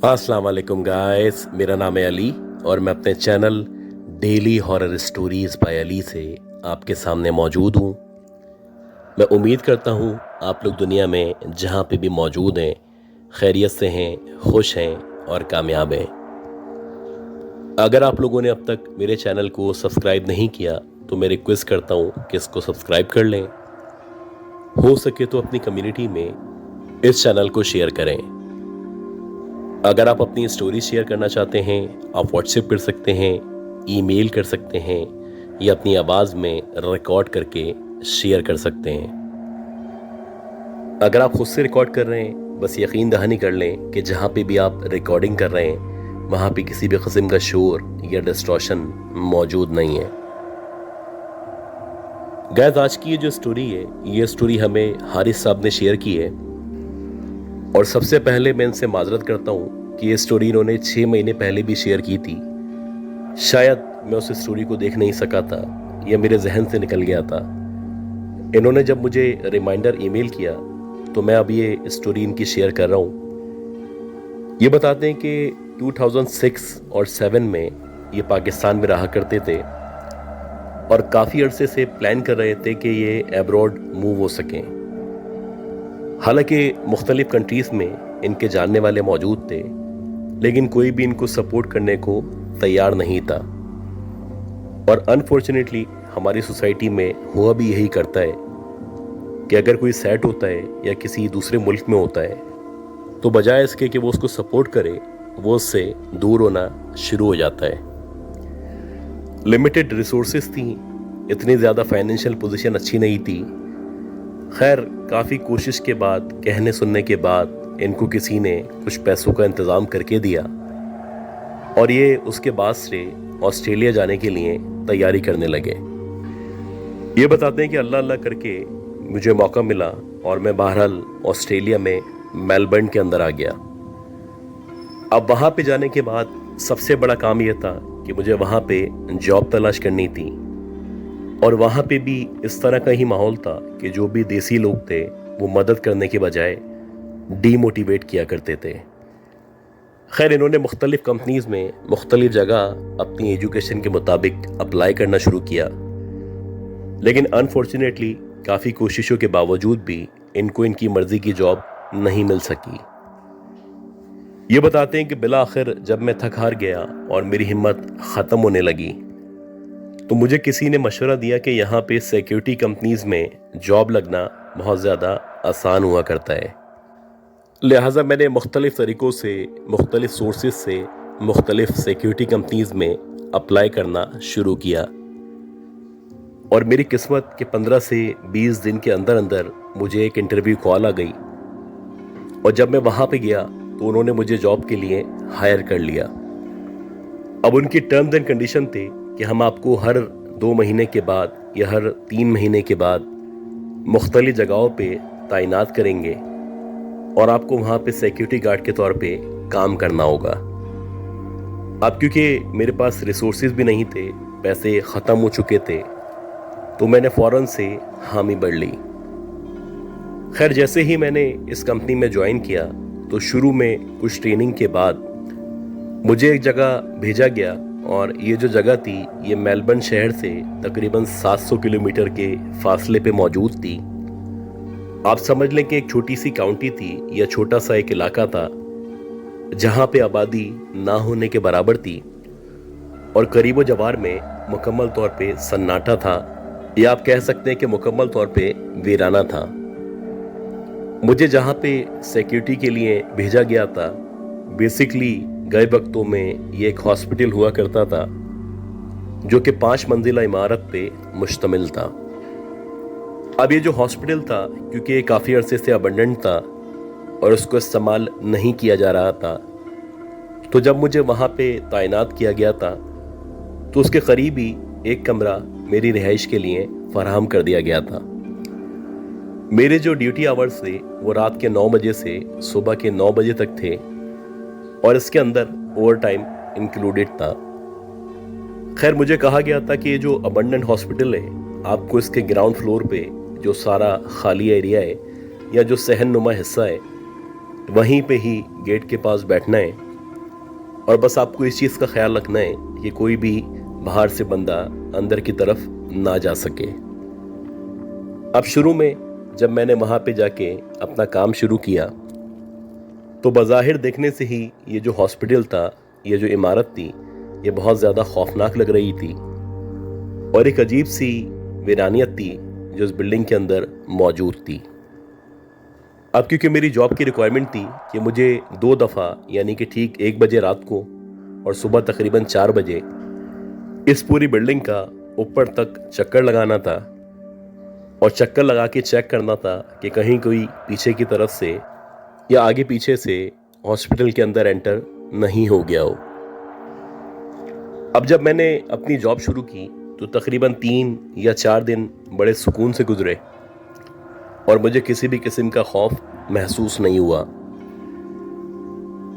अस्सलाम वालेकुम गाइस, मेरा नाम है अली और मैं अपने channel daily horror stories by Ali से आपके सामने मौजूद हूँ। मैं उम्मीद करता हूँ आप लोग दुनिया में जहाँ पे भी मौजूद हैं खैरियत से हैं, खुश हैं और कामयाब हैं। अगर आप लोगों ने अब तक मेरे चैनल को सब्सक्राइब नहीं किया तो मैं रिक्वेस्ट करता हूँ कि इसको सब्सक्राइब कर लें। हो सके तो अपनी कम्युनिटी में इस चैनल को शेयर करें। अगर आप अपनी स्टोरी शेयर करना चाहते हैं आप व्हाट्सएप कर सकते हैं, ईमेल कर सकते हैं या अपनी आवाज़ में रिकॉर्ड करके शेयर कर सकते हैं। अगर आप खुद से रिकॉर्ड कर रहे हैं बस यकीन दहानी कर लें कि जहाँ पे भी आप रिकॉर्डिंग कर रहे हैं वहाँ पे किसी भी किस्म का शोर या डिस्टॉर्शन मौजूद नहीं है। गाइस, आज की ये जो स्टोरी है ये स्टोरी हमें हारिस साहब ने शेयर की है और सबसे पहले मैं इनसे माजरत करता हूँ कि ये स्टोरी इन्होंने 6 महीने पहले भी शेयर की थी। शायद मैं उस स्टोरी को देख नहीं सका था या मेरे जहन से निकल गया था। इन्होंने जब मुझे रिमाइंडर ईमेल किया तो मैं अब ये स्टोरी इनकी शेयर कर रहा हूँ। ये बताते हैं कि 2006 और 7 में ये पाकिस्तान में रहा करते थे और काफ़ी अरसे से प्लान कर रहे थे कि ये एब्रॉड मूव हो सकें। हालांकि मुख्तलिफ कंट्रीज़ में इनके जानने वाले मौजूद थे लेकिन कोई भी इनको सपोर्ट करने को तैयार नहीं था। और अनफॉर्चुनेटली हमारी सोसाइटी में हुआ भी यही करता है कि अगर कोई सेट होता है या किसी दूसरे मुल्क में होता है तो बजाय इसके कि वो उसको सपोर्ट करे वो उससे दूर होना शुरू हो जाता है। लिमिटेड रिसोर्सेज थी, इतनी ज़्यादा फाइनेंशियल पोजीशन अच्छी नहीं थी। खैर काफ़ी कोशिश के बाद, कहने सुनने के बाद इनको किसी ने कुछ पैसों का इंतज़ाम करके दिया और ये उसके बाद से ऑस्ट्रेलिया जाने के लिए तैयारी करने लगे। ये बताते हैं कि अल्लाह अल्लाह करके मुझे मौका मिला और मैं बहरहाल ऑस्ट्रेलिया में मेलबर्न के अंदर आ गया। अब वहाँ पे जाने के बाद सबसे बड़ा काम यह था कि मुझे वहाँ पे जॉब तलाश करनी थी और वहाँ पे भी इस तरह का ही माहौल था कि जो भी देसी लोग थे वो मदद करने के बजाय डीमोटिवेट किया करते थे। खैर इन्होंने मुख्तलिफ कंपनीज़ में मुख्तलिफ जगह अपनी एजुकेशन के मुताबिक अप्लाई करना शुरू किया लेकिन अनफॉर्चुनेटली काफ़ी कोशिशों के बावजूद भी इनको इनकी मर्ज़ी की जॉब नहीं मिल सकी। ये बताते हैं कि बिला आखिर जब मैं थक हार गया और मेरी हिम्मत ख़त्म होने लगी तो मुझे किसी ने मशवरा दिया कि यहाँ पे सिक्योरिटी कंपनीज़ में जॉब लगना बहुत ज़्यादा आसान हुआ करता है। लिहाजा मैंने मुख्तलिफ़ तरीक़ों से, मुख्तलिफ़ सोर्सेज से मुख्तलिफ़ सिक्योरिटी कंपनीज़ में अप्लाई करना शुरू किया और मेरी किस्मत के 15 से 20 दिन के अंदर अंदर मुझे एक इंटरव्यू कॉल आ गई और जब मैं वहाँ पे गया तो उन्होंने मुझे जॉब के लिए हायर कर लिया। अब उनकी टर्म्स एंड कंडीशन थे कि हम आपको हर 2 महीने के बाद या हर 3 महीने के बाद मुख्तलिफ जगहों पे तैनात करेंगे और आपको वहाँ पे सिक्योरिटी गार्ड के तौर पे काम करना होगा। अब क्योंकि मेरे पास रिसोर्सेज भी नहीं थे, पैसे ख़त्म हो चुके थे तो मैंने फ़ौरन से हामी भर ली। खैर जैसे ही मैंने इस कंपनी में ज्वाइन किया तो शुरू में कुछ ट्रेनिंग के बाद मुझे एक जगह भेजा गया और ये जो जगह थी ये मेलबर्न शहर से तकरीबन 700 किलोमीटर के फासले पे मौजूद थी। आप समझ लें कि एक छोटी सी काउंटी थी या छोटा सा एक इलाका था जहाँ पे आबादी ना होने के बराबर थी और करीबो जवार में मुकम्मल तौर पे सन्नाटा था या आप कह सकते हैं कि मुकम्मल तौर पे वीराना था। मुझे जहाँ पे सिक्योरिटी के लिए भेजा गया था बेसिकली गए वक्तों में ये एक हॉस्पिटल हुआ करता था जो कि 5 मंजिला इमारत पे मुश्तमिल था। अब ये जो हॉस्पिटल था क्योंकि ये काफ़ी अरसे से अबंडेंट था और उसको इस्तेमाल नहीं किया जा रहा था तो जब मुझे वहाँ पे तैनात किया गया था तो उसके करीब ही एक कमरा मेरी रिहाइश के लिए फराहम कर दिया गया था। मेरे जो ड्यूटी आवर्स थे वो रात के 9 बजे से सुबह के 9 बजे तक थे और इसके अंदर ओवर टाइम इंक्लूडेड था। खैर मुझे कहा गया था कि ये जो अबंडेंट हॉस्पिटल है आपको इसके ग्राउंड फ्लोर पे जो सारा खाली एरिया है या जो सहन नुमा हिस्सा है वहीं पे ही गेट के पास बैठना है और बस आपको इस चीज़ का ख्याल रखना है कि कोई भी बाहर से बंदा अंदर की तरफ ना जा सके। अब शुरू में जब मैंने वहाँ पे जाके अपना काम शुरू किया तो बज़ाहिर देखने से ही ये जो हॉस्पिटल था, ये जो इमारत थी, ये बहुत ज़्यादा खौफनाक लग रही थी और एक अजीब सी वीरानियत थी जो इस बिल्डिंग के अंदर मौजूद थी। अब क्योंकि मेरी जॉब की रिक्वायरमेंट थी कि मुझे 2 दफ़ा यानी कि ठीक 1 बजे रात को और सुबह तकरीबन 4 बजे इस पूरी बिल्डिंग का ऊपर तक चक्कर लगाना था और चक्कर लगा के चेक करना था कि कहीं कोई पीछे की तरफ से या आगे पीछे से हॉस्पिटल के अंदर एंटर नहीं हो गया हो। अब जब मैंने अपनी जॉब शुरू की तो तकरीबन 3 या 4 दिन बड़े सुकून से गुजरे और मुझे किसी भी किस्म का खौफ महसूस नहीं हुआ।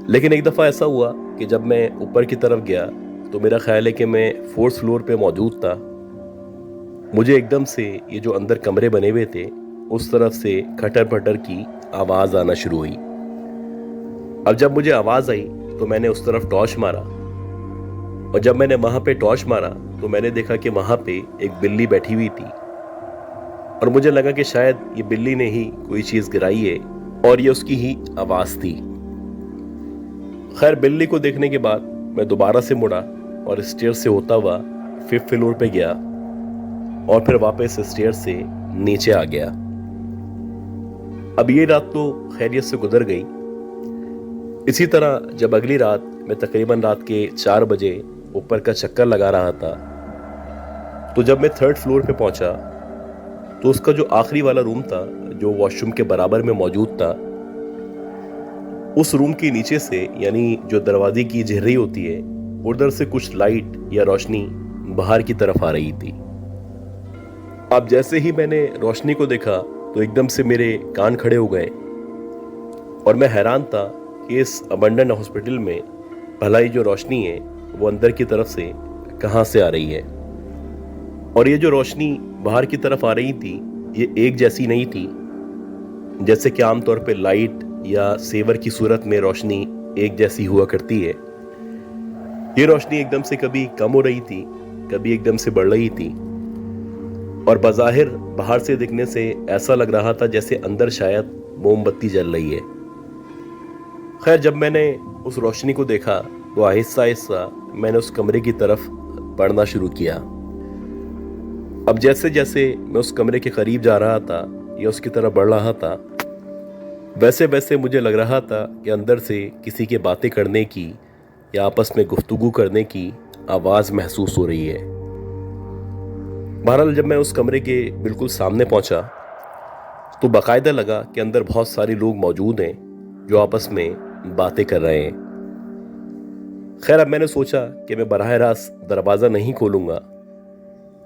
लेकिन एक दफ़ा ऐसा हुआ कि जब मैं ऊपर की तरफ गया तो मेरा ख्याल है कि मैं 4th फ्लोर पे मौजूद था। मुझे एकदम से ये जो अंदर कमरे बने हुए थे उस तरफ से खटर पटर की आवाज़ आना शुरू हुई। अब जब मुझे आवाज़ आई तो मैंने उस तरफ टॉर्च मारा और जब मैंने वहाँ पे टॉर्च मारा तो मैंने देखा कि वहाँ पे एक बिल्ली बैठी हुई थी और मुझे लगा कि शायद ये बिल्ली ने ही कोई चीज़ गिराई है और ये उसकी ही आवाज़ थी। खैर बिल्ली को देखने के बाद मैं दोबारा से मुड़ा और स्टेयर से होता हुआ 5th फ्लोर पे गया और फिर वापस स्टेयर से नीचे आ गया। अब ये रात तो खैरियत से गुजर गई। इसी तरह जब अगली रात मैं तकरीबन रात के 4 बजे ऊपर का चक्कर लगा रहा था तो जब मैं 3rd फ्लोर पे पहुंचा तो उसका जो आखिरी वाला रूम था जो वॉशरूम के बराबर में मौजूद था, उस रूम के नीचे से यानी जो दरवाजे की झिर्री होती है उधर से कुछ लाइट या रोशनी बाहर की तरफ आ रही थी। अब जैसे ही मैंने रोशनी को देखा तो एकदम से मेरे कान खड़े हो गए और मैं हैरान था कि इस अबंडन हॉस्पिटल में भला ये जो रोशनी है वो अंदर की तरफ से कहाँ से आ रही है। और ये जो रोशनी बाहर की तरफ आ रही थी ये एक जैसी नहीं थी जैसे कि आमतौर पे लाइट या सेवर की सूरत में रोशनी एक जैसी हुआ करती है। ये रोशनी एकदम से कभी कम हो रही थी, कभी एकदम से बढ़ रही थी और बज़ाहिर बाहर से दिखने से ऐसा लग रहा था जैसे अंदर शायद मोमबत्ती जल रही है। खैर जब मैंने उस रोशनी को देखा तो आहिस्ता आहिस्ता मैंने उस कमरे की तरफ बढ़ना शुरू किया। अब जैसे जैसे मैं उस कमरे के करीब जा रहा था या उसकी तरफ बढ़ रहा था वैसे वैसे मुझे लग रहा था कि अंदर से किसी के बातें करने की या आपस में गुफ्तगू करने की आवाज़ महसूस हो रही है। बहरहाल जब मैं उस कमरे के बिल्कुल सामने पहुंचा तो बाकायदा लगा कि अंदर बहुत सारे लोग मौजूद हैं जो आपस में बातें कर रहे हैं। खैर अब मैंने सोचा कि मैं बराह रास्त दरवाज़ा नहीं खोलूँगा।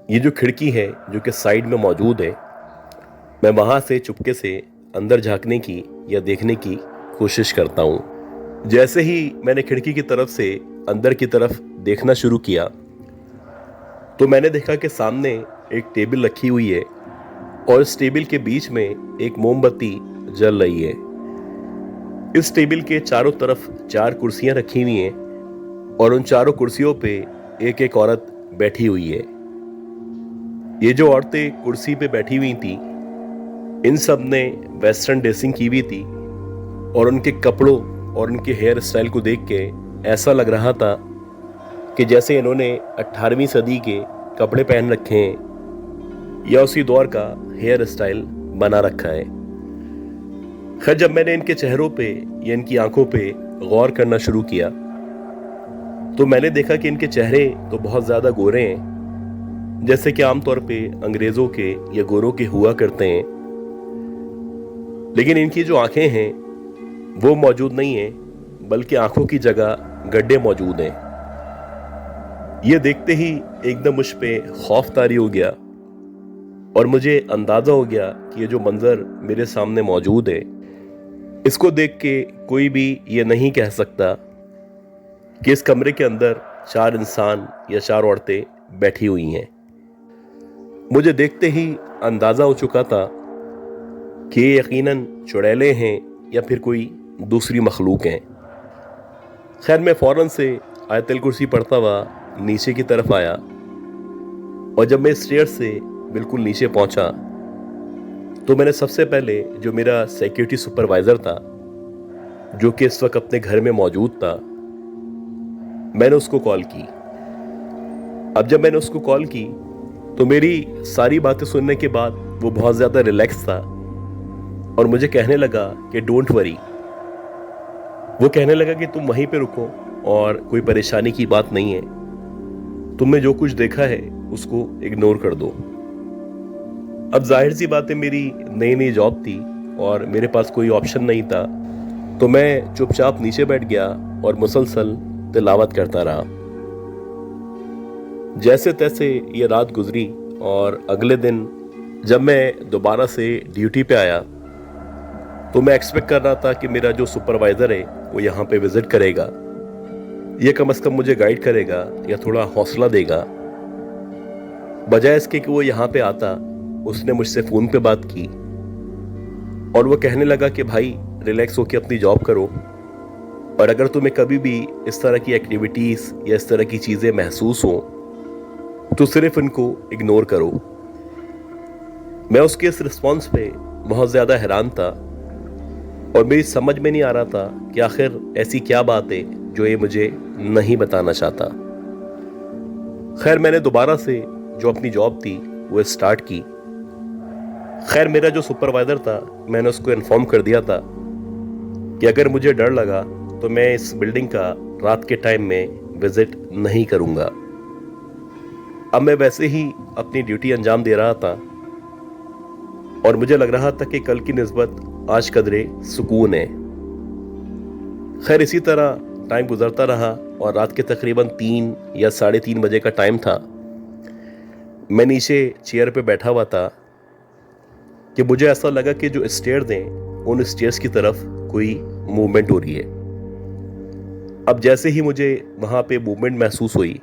ये जो खिड़की है जो कि साइड में मौजूद है, मैं वहाँ से चुपके से अंदर झांकने की या देखने की कोशिश करता हूँ। जैसे ही मैंने खिड़की की तरफ से अंदर की तरफ देखना शुरू किया तो मैंने देखा कि सामने एक टेबल रखी हुई है और इस टेबल के बीच में एक मोमबत्ती जल रही है। इस टेबल के चारों तरफ 4 कुर्सियां रखी हुई हैं और उन चारों कुर्सियों पे एक एक औरत बैठी हुई है। ये जो औरतें कुर्सी पे बैठी हुई थी इन सब ने वेस्टर्न ड्रेसिंग की हुई थी और उनके कपड़ों और उनके हेयर स्टाइल को देख के ऐसा लग रहा था कि जैसे इन्होंने 18वीं सदी के कपड़े पहन रखे हैं या उसी दौर का हेयर स्टाइल बना रखा है। खैर जब मैंने इनके चेहरों पे या इनकी आंखों पे गौर करना शुरू किया तो मैंने देखा कि इनके चेहरे तो बहुत ज़्यादा गोरे हैं जैसे कि आमतौर पे अंग्रेज़ों के या गोरों के हुआ करते हैं, लेकिन इनकी जो आंखें हैं वो मौजूद नहीं है बल्कि आंखों की जगह गड्ढे मौजूद हैं। ये देखते ही एकदम मुझ पे खौफ तारी हो गया और मुझे अंदाज़ा हो गया कि ये जो मंज़र मेरे सामने मौजूद है इसको देख के कोई भी ये नहीं कह सकता कि इस कमरे के अंदर 4 इंसान या 4 औरतें बैठी हुई हैं। मुझे देखते ही अंदाज़ा हो चुका था कि ये यकीनन चुड़ैलें हैं या फिर कोई दूसरी मखलूक हैं। खैर मैं फौरन से आयतल कुर्सी पढ़ता हुआ नीचे की तरफ आया, और जब मैं स्टेयर से बिल्कुल नीचे पहुंचा तो मैंने सबसे पहले जो मेरा सिक्योरिटी सुपरवाइजर था, जो कि इस वक्त अपने घर में मौजूद था, मैंने उसको कॉल की। अब जब मैंने उसको कॉल की तो मेरी सारी बातें सुनने के बाद वो बहुत ज़्यादा रिलैक्स था और मुझे कहने लगा कि डोंट वरी। वो कहने लगा कि तुम वहीं पे रुको और कोई परेशानी की बात नहीं है, तुमने जो कुछ देखा है उसको इग्नोर कर दो। अब जाहिर सी बात है, मेरी नई नई जॉब थी और मेरे पास कोई ऑप्शन नहीं था, तो मैं चुपचाप नीचे बैठ गया और मुसलसल तिलावत करता रहा। जैसे तैसे ये रात गुजरी और अगले दिन जब मैं दोबारा से ड्यूटी पे आया तो मैं एक्सपेक्ट कर रहा था कि मेरा जो सुपरवाइज़र है वो यहाँ पे विज़िट करेगा, ये कम से कम मुझे गाइड करेगा या थोड़ा हौसला देगा। बजाय इसके कि वो यहाँ पे आता, उसने मुझसे फ़ोन पे बात की और वो कहने लगा कि भाई रिलैक्स होके अपनी जॉब करो, और अगर तुम्हें कभी भी इस तरह की एक्टिविटीज़ या इस तरह की चीज़ें महसूस हो तो सिर्फ इनको इग्नोर करो। मैं उसके इस रिस्पॉन्स पे बहुत ज़्यादा हैरान था और मेरी समझ में नहीं आ रहा था कि आखिर ऐसी क्या बात है जो ये मुझे नहीं बताना चाहता। खैर मैंने दोबारा से जो अपनी जॉब थी वो स्टार्ट की। खैर मेरा जो सुपरवाइजर था, मैंने उसको इन्फॉर्म कर दिया था कि अगर मुझे डर लगा तो मैं इस बिल्डिंग का रात के टाइम में विजिट नहीं करूंगा। अब मैं वैसे ही अपनी ड्यूटी अंजाम दे रहा था और मुझे लग रहा था कि कल की निस्बत आज कदरे सुकून है। खैर इसी तरह टाइम गुजरता रहा और रात के तकरीबन 3 या 3:30 बजे का टाइम था। मैं नीचे चेयर पे बैठा हुआ था कि मुझे ऐसा लगा कि जो स्टेयर्स हैं उन स्टेयर्स की तरफ कोई मूवमेंट हो रही है। अब जैसे ही मुझे वहां पे मूवमेंट महसूस हुई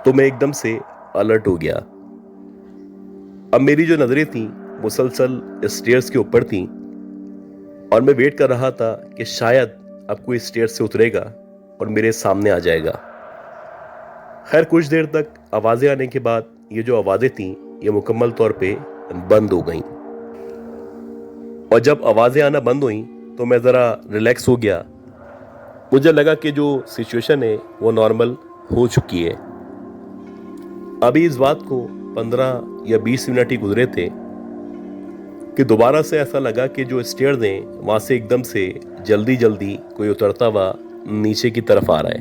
तो मैं एकदम से अलर्ट हो गया। अब मेरी जो नजरें थीं मुसलसल स्टेयर्स के ऊपर थीं और मैं वेट कर रहा था कि शायद अब कोई स्टेयर्स से उतरेगा और मेरे सामने आ जाएगा। खैर कुछ देर तक आवाजें आने के बाद ये जो आवाजें थीं ये मुकम्मल तौर पे बंद हो गईं, और जब आवाजें आना बंद हुई तो मैं ज़रा रिलैक्स हो गया। मुझे लगा कि जो सिचुएशन है वो नॉर्मल हो चुकी है। अभी इस बात को 15 या 20 मिनट ही गुजरे थे कि दोबारा से ऐसा लगा कि जो स्टेयर्स हैं वहां से एकदम से जल्दी जल्दी कोई उतरता हुआ नीचे की तरफ आ रहा है।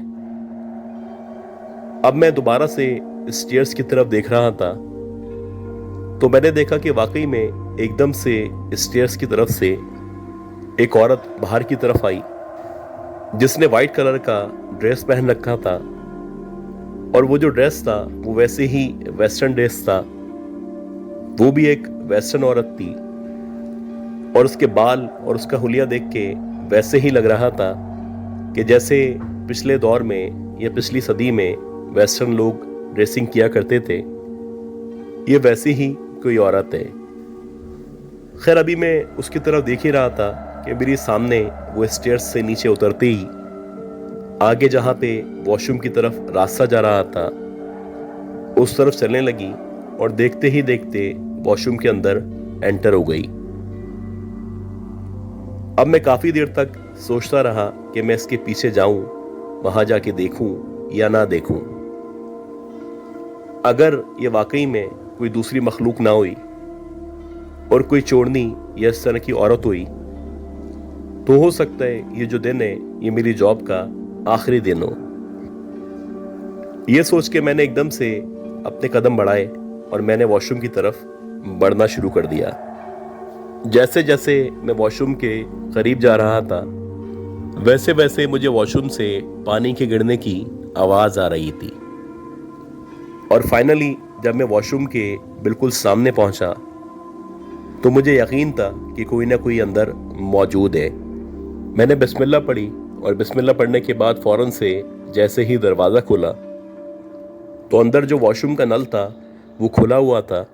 अब मैं दोबारा से स्टेयर्स की तरफ देख रहा था तो मैंने देखा कि वाकई में एकदम से स्टेयर्स की तरफ से एक औरत बाहर की तरफ आई जिसने वाइट कलर का ड्रेस पहन रखा था, और वो जो ड्रेस था वो वैसे ही वेस्टर्न ड्रेस था। वो भी एक वेस्टर्न औरत थी और उसके बाल और उसका हुलिया देख के वैसे ही लग रहा था कि जैसे पिछले दौर में या पिछली सदी में वेस्टर्न लोग ड्रेसिंग किया करते थे, ये वैसी ही कोई औरत है। खैर अभी मैं उसकी तरफ देख ही रहा था कि मेरे सामने वो स्टेयर्स से नीचे उतरते ही आगे जहां पे वॉशरूम की तरफ रास्ता जा रहा था उस तरफ चलने लगी और देखते ही देखते वॉशरूम के अंदर एंटर हो गई। अब मैं काफी देर तक सोचता रहा कि मैं इसके पीछे जाऊं, वहां जाके देखूं या ना देखूं। अगर ये वाकई में कोई दूसरी मखलूक ना हुई और कोई चोरनी या इस तरह की औरत हुई तो हो सकता है ये जो दिन है ये मेरी जॉब का आखिरी दिन हो। ये सोच के मैंने एकदम से अपने कदम बढ़ाए और मैंने वॉशरूम की तरफ बढ़ना शुरू कर दिया। जैसे जैसे मैं वॉशरूम के करीब जा रहा था वैसे वैसे मुझे वॉशरूम से पानी के गिरने की आवाज आ रही थी, और फाइनली जब मैं वॉशरूम के बिल्कुल सामने पहुंचा तो मुझे यकीन था कि कोई ना कोई अंदर मौजूद है। मैंने बिस्मिल्लाह पढ़ी और बिस्मिल्लाह पढ़ने के बाद फौरन से जैसे ही दरवाज़ा खुला तो अंदर जो वॉशरूम का नल था वो खुला हुआ था,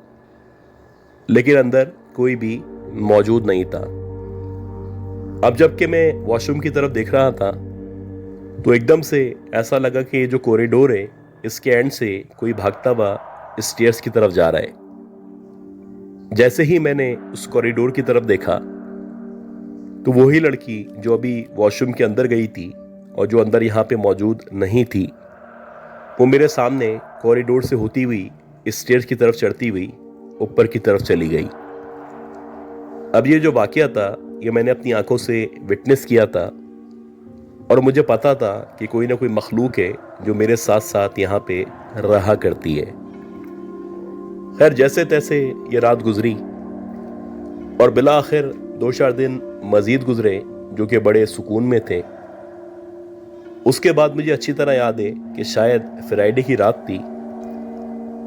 लेकिन अंदर कोई भी मौजूद नहीं था। अब जबकि मैं वॉशरूम की तरफ देख रहा था तो एकदम से ऐसा लगा कि ये जो कॉरिडोर है इसके एंड से कोई भागता हुआ स्टेयर्स की तरफ जा रहा है। जैसे ही मैंने उस कॉरिडोर की तरफ देखा तो वही लड़की जो अभी वॉशरूम के अंदर गई थी और जो अंदर यहाँ पे मौजूद नहीं थी, वो मेरे सामने कॉरिडोर से होती हुई स्टेयर्स की तरफ चढ़ती हुई ऊपर की तरफ चली गई। अब ये जो वाकया था ये मैंने अपनी आंखों से विटनेस किया था और मुझे पता था कि कोई ना कोई मखलूक है जो मेरे साथ साथ यहाँ पे रहा करती है। खैर जैसे तैसे ये रात गुजरी और बिला आखिर 2-4 दिन मजीद गुजरे जो कि बड़े सुकून में थे। उसके बाद मुझे अच्छी तरह याद है कि शायद फ्राइडे की रात थी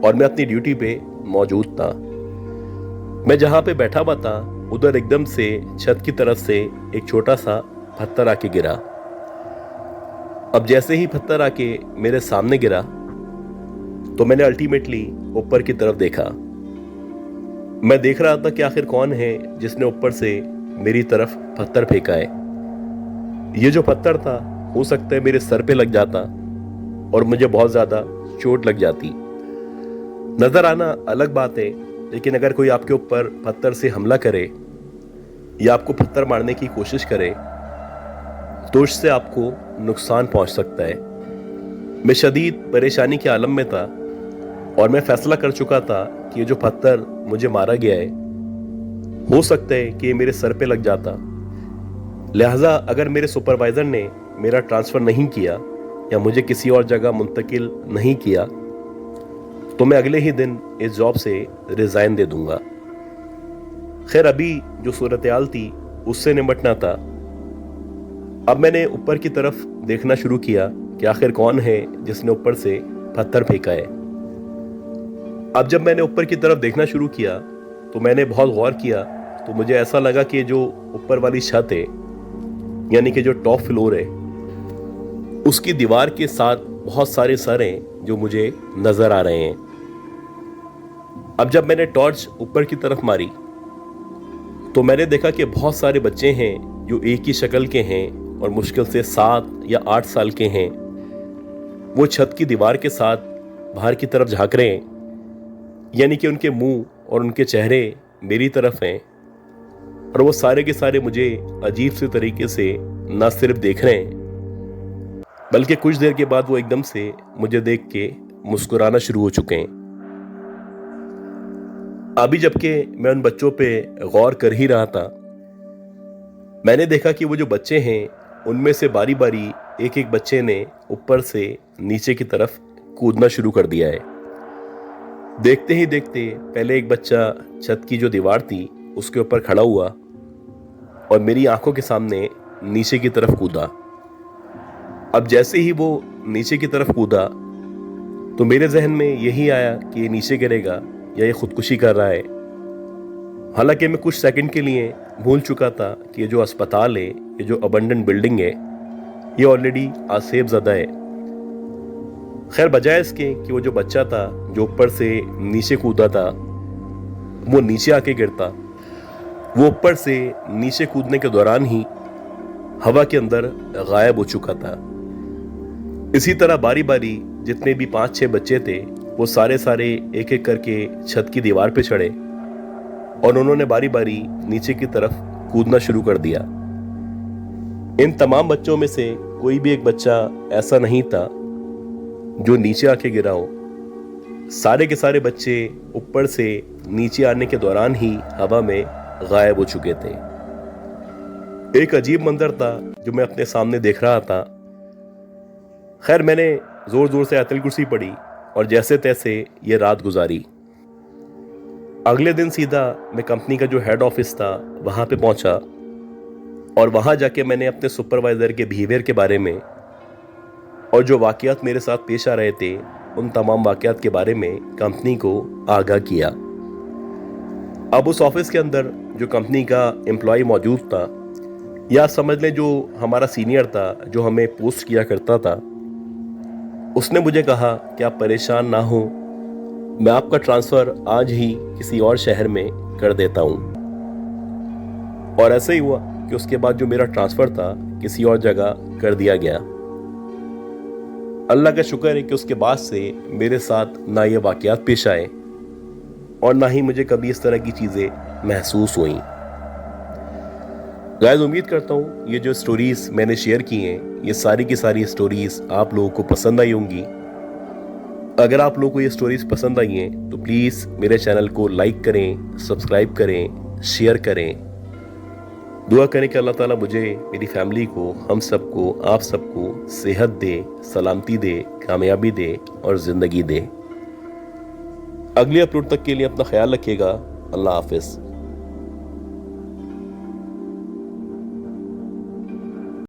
और मैं अपनी ड्यूटी पे मौजूद था। मैं जहाँ पे बैठा हुआ था उधर एकदम से छत की तरफ से एक छोटा सा पत्थर आके गिरा। अब जैसे ही पत्थर आके मेरे सामने गिरा तो मैंने अल्टीमेटली ऊपर की तरफ देखा। मैं देख रहा था कि आखिर कौन है जिसने ऊपर से मेरी तरफ पत्थर फेंका है। ये जो पत्थर था हो सकता है मेरे सर पे लग जाता और मुझे बहुत ज्यादा चोट लग जाती। नजर आना अलग बात है, लेकिन अगर कोई आपके ऊपर पत्थर से हमला करे या आपको पत्थर मारने की कोशिश करे तो उससे आपको नुकसान पहुंच सकता है। मैं शदीद परेशानी के आलम में था और मैं फैसला कर चुका था कि ये जो पत्थर मुझे मारा गया है हो सकता है कि ये मेरे सर पे लग जाता। लिहाजा अगर मेरे सुपरवाइजर ने मेरा ट्रांसफर नहीं किया या मुझे किसी और जगह मुंतकिल नहीं किया तो मैं अगले ही दिन इस जॉब से रिजाइन दे दूंगा। खैर अभी जो सूरत-ए-हाल थी उससे निपटना था। अब मैंने ऊपर की तरफ देखना शुरू किया कि आखिर कौन है जिसने ऊपर से पत्थर फेंका है। अब जब मैंने ऊपर की तरफ देखना शुरू किया तो मैंने बहुत गौर किया तो मुझे ऐसा लगा कि जो ऊपर वाली छत है यानी कि जो टॉप फ्लोर है उसकी दीवार के साथ बहुत सारे सर हैं जो मुझे नजर आ रहे हैं। अब जब मैंने टॉर्च ऊपर की तरफ मारी तो मैंने देखा कि बहुत सारे बच्चे हैं जो एक ही शक्ल के हैं और मुश्किल से 7 या 8 साल के हैं। वो छत की दीवार के साथ बाहर की तरफ झांक रहे हैं, यानी कि उनके मुंह और उनके चेहरे मेरी तरफ हैं और वो सारे के सारे मुझे अजीब से तरीके से न सिर्फ देख रहे हैं बल्कि कुछ देर के बाद वो एकदम से मुझे देख के मुस्कुराना शुरू हो चुके हैं। अभी जबकि मैं उन बच्चों पे गौर कर ही रहा था मैंने देखा कि वो जो बच्चे हैं उनमें से बारी बारी एक एक बच्चे ने ऊपर से नीचे की तरफ कूदना शुरू कर दिया है। देखते ही देखते पहले एक बच्चा छत की जो दीवार थी उसके ऊपर खड़ा हुआ और मेरी आंखों के सामने नीचे की तरफ कूदा। अब जैसे ही वो नीचे की तरफ कूदा तो मेरे जहन में यही आया कि ये नीचे गिरेगा या ये खुदकुशी कर रहा है। हालांकि मैं कुछ सेकंड के लिए भूल चुका था कि ये जो अस्पताल है, ये जो अबंडन बिल्डिंग है, ये ऑलरेडी आसेब ज़दा है। खैर बजाय इसके कि वो जो बच्चा था जो ऊपर से नीचे कूदा था वो नीचे आके गिरता, वो ऊपर से नीचे कूदने के दौरान ही हवा के अंदर गायब हो चुका था। इसी तरह बारी बारी जितने भी 5-6 बच्चे थे वो सारे एक एक करके छत की दीवार पे चढ़े और उन्होंने बारी बारी नीचे की तरफ कूदना शुरू कर दिया। इन तमाम बच्चों में से कोई भी एक बच्चा ऐसा नहीं था जो नीचे आके गिरा हो। सारे के सारे बच्चे ऊपर से नीचे आने के दौरान ही हवा में गायब हो चुके थे। एक अजीब मंजर था जो मैं अपने सामने देख रहा था। खैर मैंने जोर जोर से आयतुल कुर्सी पढ़ी और जैसे तैसे ये रात गुजारी। अगले दिन सीधा मैं कंपनी का जो हेड ऑफिस था वहां पे पहुंचा और वहां जाके मैंने अपने सुपरवाइजर के बिहेवियर के बारे में और जो वाकयात मेरे साथ पेश आ रहे थे उन तमाम वाकयात के बारे में कंपनी को आगाह किया। अब उस ऑफिस के अंदर जो कंपनी का एम्प्लॉय मौजूद था या समझ लें जो हमारा सीनियर था जो हमें पोस्ट किया करता था, उसने मुझे कहा कि आप परेशान ना हो, मैं आपका ट्रांसफ़र आज ही किसी और शहर में कर देता हूँ। और ऐसे ही हुआ कि उसके बाद जो मेरा ट्रांसफ़र था किसी और जगह कर दिया गया। अल्लाह का शुक्र है कि उसके बाद से मेरे साथ ना ये वाक़यात पेश आए और ना ही मुझे कभी इस तरह की चीज़ें महसूस हुई। गाइस, उम्मीद करता हूँ ये जो स्टोरीज़ मैंने शेयर की हैं, ये सारी की सारी स्टोरीज़ आप लोगों को पसंद आई होंगी। अगर आप लोगों को ये स्टोरीज़ पसंद आई हैं तो प्लीज़ मेरे चैनल को लाइक करें, सब्सक्राइब करें, शेयर करें। दुआ करें कि अल्लाह ताला मुझे, मेरी फैमिली को, हम सबको, आप सबको सेहत दे, सलामती दे, कामयाबी दे और ज़िंदगी दे। अगले अपलोड तक के लिए अपना ख्याल रखिएगा। अल्लाह हाफिज़।